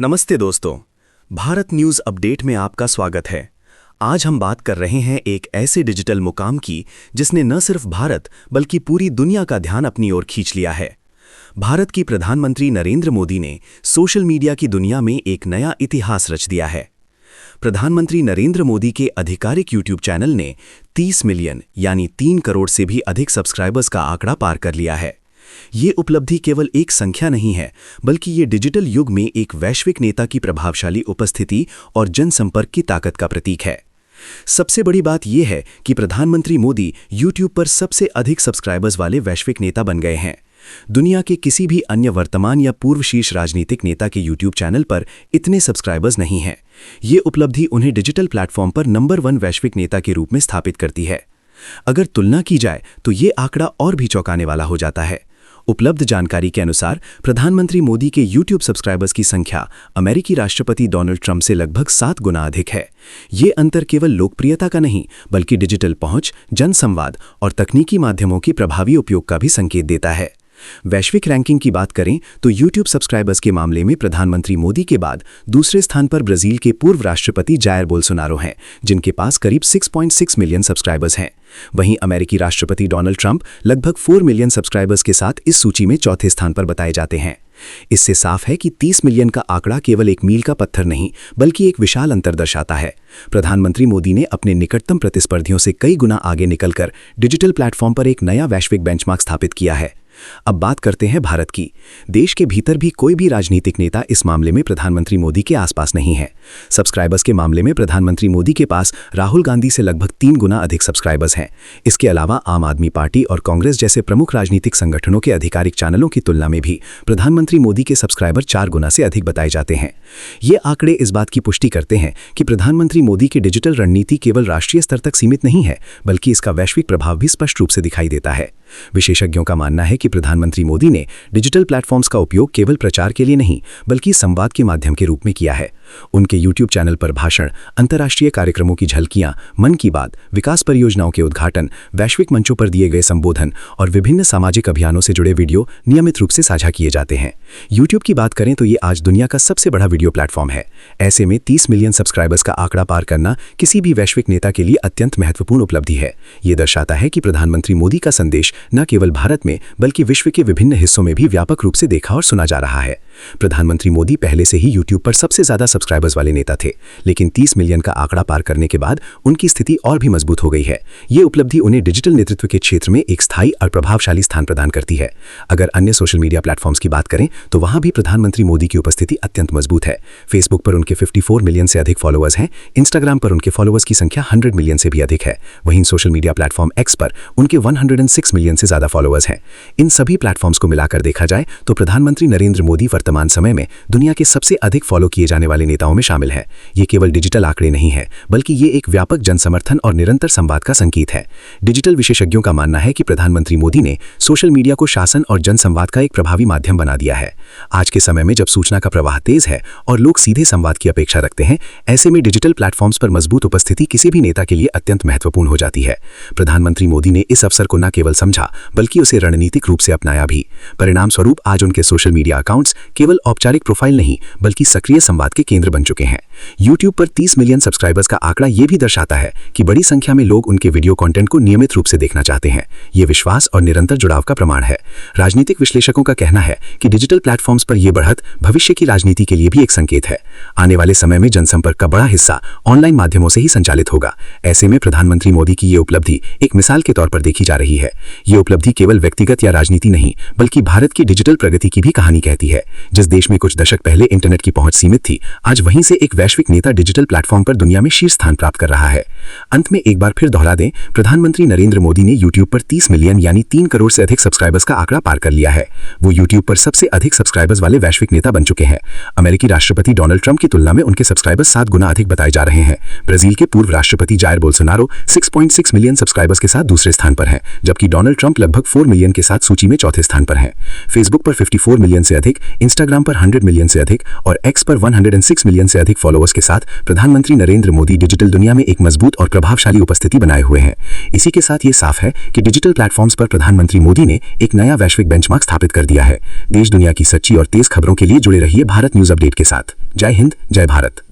नमस्ते दोस्तों, Bharat news update में आपका स्वागत है। आज हम बात कर रहे हैं एक ऐसे डिजिटल मुकाम की जिसने न सिर्फ भारत बल्कि पूरी दुनिया का ध्यान अपनी ओर खींच लिया है। भारत की प्रधानमंत्री नरेंद्र मोदी ने सोशल मीडिया की दुनिया में एक नया इतिहास रच दिया है। प्रधानमंत्री नरेंद्र मोदी के आधिकारिक यूट्यूब चैनल ने 30 मिलियन यानी 3 करोड़ से भी अधिक सब्सक्राइबर्स का आंकड़ा पार कर लिया है। ये उपलब्धि केवल एक संख्या नहीं है, बल्कि ये डिजिटल युग में एक वैश्विक नेता की प्रभावशाली उपस्थिति और जनसंपर्क की ताकत का प्रतीक है। सबसे बड़ी बात यह है कि प्रधानमंत्री मोदी यूट्यूब पर सबसे अधिक सब्सक्राइबर्स वाले वैश्विक नेता बन गए हैं। दुनिया के किसी भी अन्य वर्तमान या पूर्व शीर्ष राजनीतिक नेता के यूट्यूब चैनल पर इतने सब्सक्राइबर्स नहीं हैं। ये उपलब्धि उन्हें डिजिटल प्लेटफॉर्म पर नंबर 1 वैश्विक नेता के रूप में स्थापित करती है। अगर तुलना की जाए तो ये आंकड़ा और भी चौंकाने वाला हो जाता है। उपलब्ध जानकारी के अनुसार प्रधानमंत्री मोदी के YouTube सब्सक्राइबर्स की संख्या अमेरिकी राष्ट्रपति डोनाल्ड ट्रंप से लगभग 7 गुना अधिक है। ये अंतर केवल लोकप्रियता का नहीं, बल्कि डिजिटल पहुंच, जनसंवाद और तकनीकी माध्यमों के प्रभावी उपयोग का भी संकेत देता है। वैश्विक रैंकिंग की बात करें तो YouTube सब्सक्राइबर्स के मामले में प्रधानमंत्री मोदी के बाद दूसरे स्थान पर ब्राजील के पूर्व राष्ट्रपति जायर बोल्सोनारो हैं, जिनके पास करीब 6.6 मिलियन सब्सक्राइबर्स हैं। वहीं अमेरिकी राष्ट्रपति डोनाल्ड ट्रंप लगभग 4 मिलियन सब्सक्राइबर्स के साथ इस सूची में चौथे स्थान पर बताए जाते हैं। इससे साफ है कि 30 मिलियन का आंकड़ा केवल एक मील का पत्थर नहीं, बल्कि एक विशाल अंतर दर्शाता है। प्रधानमंत्री मोदी ने अपने निकटतम प्रतिस्पर्धियों से कई गुना आगे निकलकर डिजिटल प्लेटफॉर्म पर एक नया वैश्विक बेंचमार्क स्थापित किया है। अब बात करते हैं भारत की। देश के भीतर भी कोई भी राजनीतिक नेता इस मामले में प्रधानमंत्री मोदी के आसपास नहीं है। सब्सक्राइबर्स के मामले में प्रधानमंत्री मोदी के पास राहुल गांधी से लगभग 3 गुना अधिक सब्सक्राइबर्स हैं। इसके अलावा आम आदमी पार्टी और कांग्रेस जैसे प्रमुख राजनीतिक संगठनों के आधिकारिक चैनलों की तुलना में भी प्रधानमंत्री मोदी के सब्सक्राइबर 4 गुना से अधिक बताए जाते हैं। ये आंकड़े इस बात की पुष्टि करते हैं कि प्रधानमंत्री मोदी की डिजिटल रणनीति केवल राष्ट्रीय स्तर तक सीमित नहीं है, बल्कि इसका वैश्विक प्रभाव भी स्पष्ट रूप से दिखाई देता है। विशेषज्ञों का मानना है कि प्रधानमंत्री मोदी ने डिजिटल प्लेटफॉर्म्स का उपयोग केवल प्रचार के लिए नहीं, बल्कि संवाद के माध्यम के रूप में किया है। उनके यूट्यूब चैनल पर भाषण, अंतर्राष्ट्रीय कार्यक्रमों की झलकियां, मन की बात, विकास परियोजनाओं के उद्घाटन, वैश्विक मंचों पर दिए गए संबोधन और विभिन्न सामाजिक अभियानों से जुड़े वीडियो नियमित रूप से साझा किए जाते हैं। यूट्यूब की बात करें तो ये आज दुनिया का सबसे बड़ा वीडियो प्लेटफॉर्म है। ऐसे में 30 मिलियन सब्सक्राइबर्स का आंकड़ा पार करना किसी भी वैश्विक नेता के लिए अत्यंत महत्वपूर्ण उपलब्धि है। ये दर्शाता है कि प्रधानमंत्री मोदी का संदेश न केवल भारत में बल्कि विश्व के विभिन्न हिस्सों में भी व्यापक रूप से देखा और सुना जा रहा है। प्रधानमंत्री मोदी पहले से ही यूट्यूब पर सबसे ज्यादा सब्सक्राइबर्स वाले नेता थे, लेकिन 30 मिलियन का आंकड़ा पार करने के बाद उनकी स्थिति और भी मजबूत हो गई है। ये उपलब्धि उन्हें डिजिटल नेतृत्व के क्षेत्र में एक स्थायी और प्रभावशाली स्थान प्रदान करती है। अगर अन्य सोशल मीडिया प्लेटफॉर्म्स की बात करें तो वहां भी प्रधानमंत्री मोदी की उपस्थिति अत्यंत मजबूत है। फेसबुक पर उनके 54 मिलियन से अधिक फॉलोअर्स हैं। इंस्टाग्राम पर उनके फॉलोअर्स की संख्या 100 मिलियन से भी अधिक है। वहीं सोशल मीडिया प्लेटफॉर्म एक्स पर उनके 106 मिलियन से ज्यादा फॉलोअर्स हैं। इन सभी प्लेटफॉर्म्स को मिलाकर देखा जाए तो प्रधानमंत्री नरेंद्र मोदी वर्तमान समय में दुनिया के सबसे अधिक फॉलो किए जाने वाले नेताओं में शामिल है। ये केवल डिजिटल आंकड़े नहीं है, बल्कि ये एक व्यापक जनसमर्थन और निरंतर संवाद का संकेत है। डिजिटल विशेषज्ञों का मानना है कि प्रधानमंत्री मोदी ने सोशल मीडिया को शासन और जनसंवाद का एक प्रभावी माध्यम बना दिया है। आज के समय में जब सूचना का प्रवाह तेज है और लोग सीधे संवाद की अपेक्षा रखते हैं, ऐसे में डिजिटल प्लेटफॉर्म्स पर मजबूत उपस्थिति किसी भी नेता के लिए अत्यंत महत्वपूर्ण हो जाती है। प्रधानमंत्री मोदी ने इस अवसर को न केवल समझा, बल्कि उसे रणनीतिक रूप से अपनाया भी। परिणाम स्वरूप आज उनके सोशल मीडिया अकाउंट्स केवल औपचारिक प्रोफाइल नहीं, बल्कि सक्रिय संवाद के केंद्र बन चुके हैं। YouTube पर 30 मिलियन सब्सक्राइबर्स का आंकड़ा यह भी दर्शाता है कि बड़ी संख्या में लोग उनके वीडियो कंटेंट को नियमित रूप से देखना चाहते हैं। ये विश्वास और निरंतर जुड़ाव का प्रमाण है। राजनीतिक विश्लेषकों का कहना है कि डिजिटल प्लेटफॉर्म्स पर यह बढ़त भविष्य की राजनीति के लिए भी एक संकेत है। आने वाले समय में जनसंपर्क का बड़ा हिस्सा ऑनलाइन माध्यमों से ही संचालित होगा। ऐसे में प्रधानमंत्री मोदी की ये उपलब्धि एक मिसाल के तौर पर देखी जा रही है। ये उपलब्धि केवल व्यक्तिगत या राजनीति नहीं, बल्कि भारत की डिजिटल प्रगति की भी कहानी कहती है। जिस देश में कुछ दशक पहले इंटरनेट की पहुंच सीमित थी, आज वहीं से एक वैश्विक नेता डिजिटल प्लेटफॉर्म पर दुनिया में शीर्ष स्थान प्राप्त कर रहा है। अंत में एक बार फिर दोहरा दें, प्रधानमंत्री नरेंद्र मोदी ने यूट्यूब पर 30 मिलियन यानी 3 करोड़ से अधिक सब्सक्राइबर्स का आंकड़ा पार कर लिया है। वो यूट्यूब पर सबसे अधिक सब्सक्राइबर्स वाले वैश्विक नेता बन चुके हैं। अमेरिकी राष्ट्रपति डोनाल्ड ट्रंप की तुलना में उनके सब्सक्राइबर्स 7 गुना अधिक बताए जा रहे हैं। ब्राजील के पूर्व राष्ट्रपति जायर बोल्सोनारो 6.6 मिलियन सब्सक्राइबर्स के साथ दूसरे स्थान पर हैं, जबकि डोनाल्ड ट्रंप लगभग 4 मिलियन के साथ सूची में चौथे स्थान पर हैं। फेसबुक पर 54 मिलियन से अधिक, इंस्टाग्राम पर 100 मिलियन से अधिक और एक्स पर 106 मिलियन से अधिक फॉलोअर्स के साथ प्रधानमंत्री नरेंद्र मोदी डिजिटल दुनिया में एक मजबूत और प्रभावशाली उपस्थिति बनाए हुए हैं। इसी के साथ ये साफ है कि डिजिटल प्लेटफॉर्म्स पर प्रधानमंत्री मोदी ने एक नया वैश्विक बेंचमार्क स्थापित कर दिया है। देश दुनिया की सच्ची और तेज खबरों के लिए जुड़े रहिए भारत न्यूज अपडेट के साथ। जय हिंद, जय भारत।